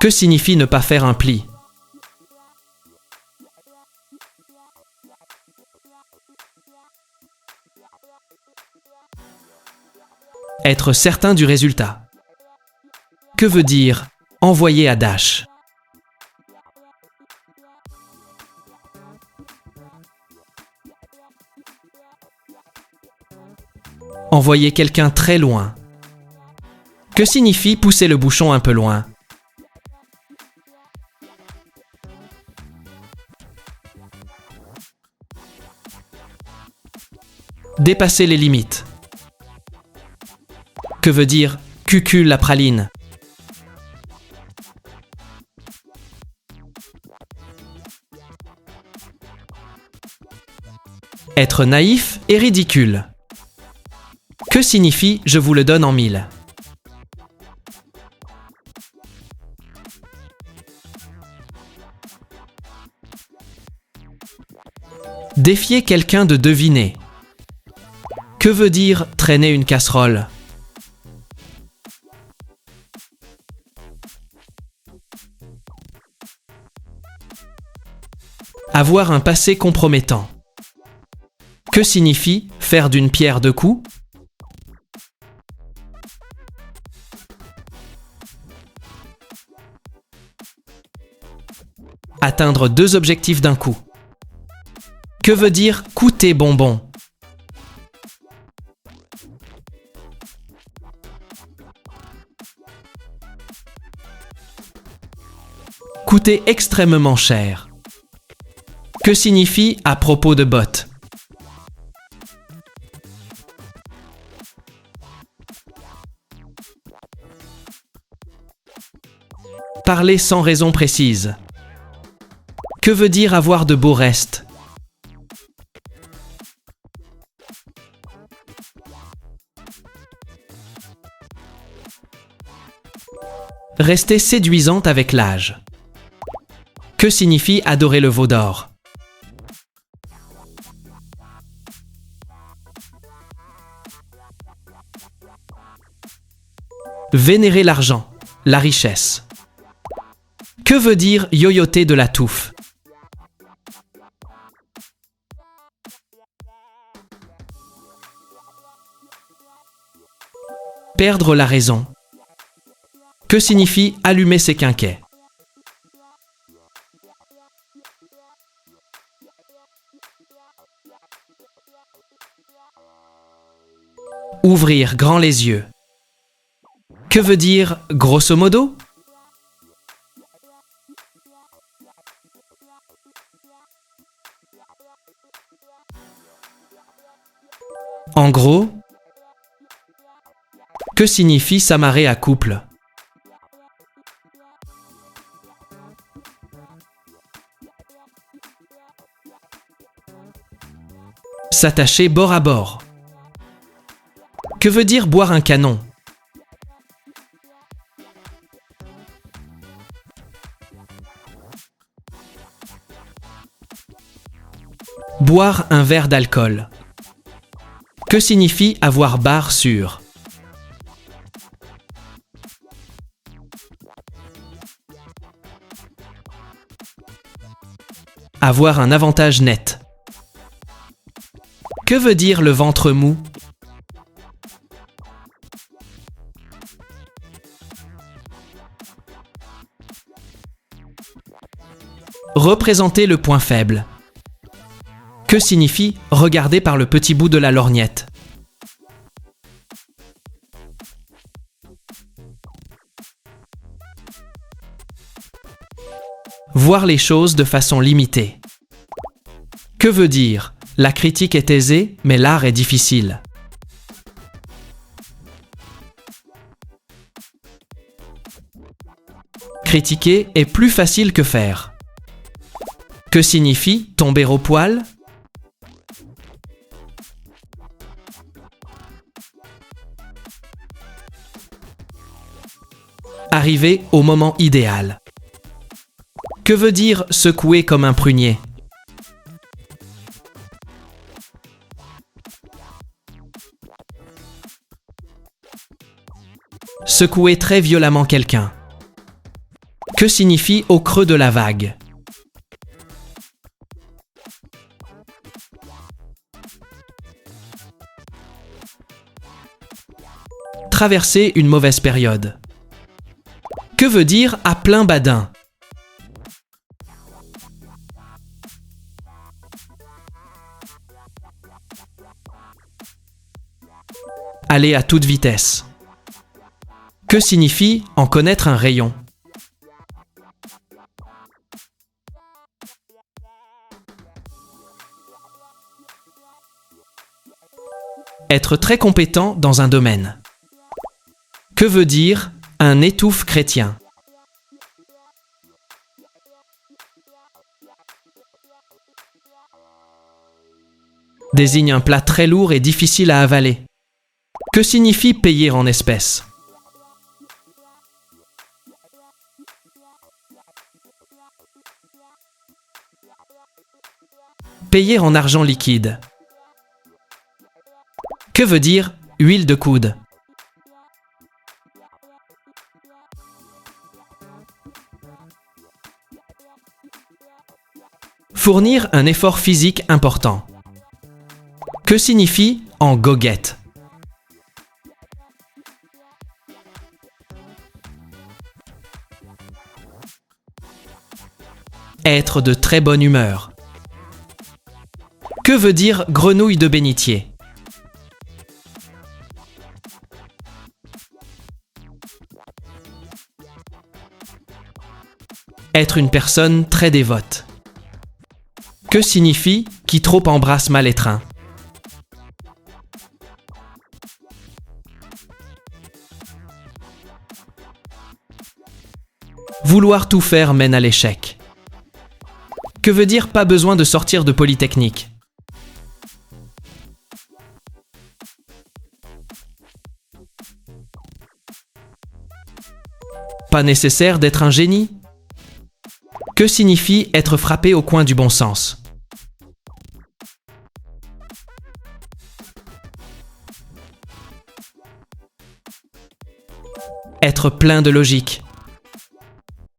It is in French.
Que signifie ne pas faire un pli? Être certain du résultat. Que veut dire envoyer à Dash? Envoyer quelqu'un très loin. Que signifie pousser le bouchon un peu loin? Dépasser les limites. Que veut dire cucul la praline? Être naïf et ridicule. Que signifie je vous le donne en mille? Défier quelqu'un de deviner. Que veut dire traîner une casserole? Avoir un passé compromettant. Que signifie faire d'une pierre deux coups? Atteindre deux objectifs d'un coup. Que veut dire coûter bonbon? Coûter extrêmement cher. Que signifie à propos de bottes? Parler sans raison précise. Que veut dire avoir de beaux restes? Rester séduisante avec l'âge. Que signifie adorer le veau d'or? Vénérer l'argent, la richesse. Que veut dire yoyoter de la touffe? Perdre la raison. Que signifie allumer ses quinquets? Ouvrir grand les yeux. Que veut dire grosso modo? En gros. Que signifie s'amarrer à couple? S'attacher bord à bord. Que veut dire boire un canon? Boire un verre d'alcool. Que signifie avoir barre sur? Avoir un avantage net. Que veut dire le ventre mou? Représenter le point faible. Que signifie regarder par le petit bout de la lorgnette? Voir les choses de façon limitée. Que veut dire la critique est aisée, mais l'art est difficile? Critiquer est plus facile que faire. Que signifie tomber au poil? Arriver au moment idéal. Que veut dire secouer comme un prunier? Secouer très violemment quelqu'un. Que signifie au creux de la vague? Traverser une mauvaise période. Que veut dire à plein badin? Aller à toute vitesse. Que signifie en connaître un rayon? Être très compétent dans un domaine. Que veut dire un étouffe chrétien? Désigne un plat très lourd et difficile à avaler. Que signifie payer en espèces? Payer en argent liquide. Que veut dire huile de coude? Fournir un effort physique important. Que signifie en goguette? Être de très bonne humeur. Que veut dire grenouille de bénitier? Être une personne très dévote. Que signifie qui trop embrasse mal étreint? Vouloir tout faire mène à l'échec. Que veut dire pas besoin de sortir de Polytechnique? Pas nécessaire d'être un génie? Que signifie être frappé au coin du bon sens? Être plein de logique.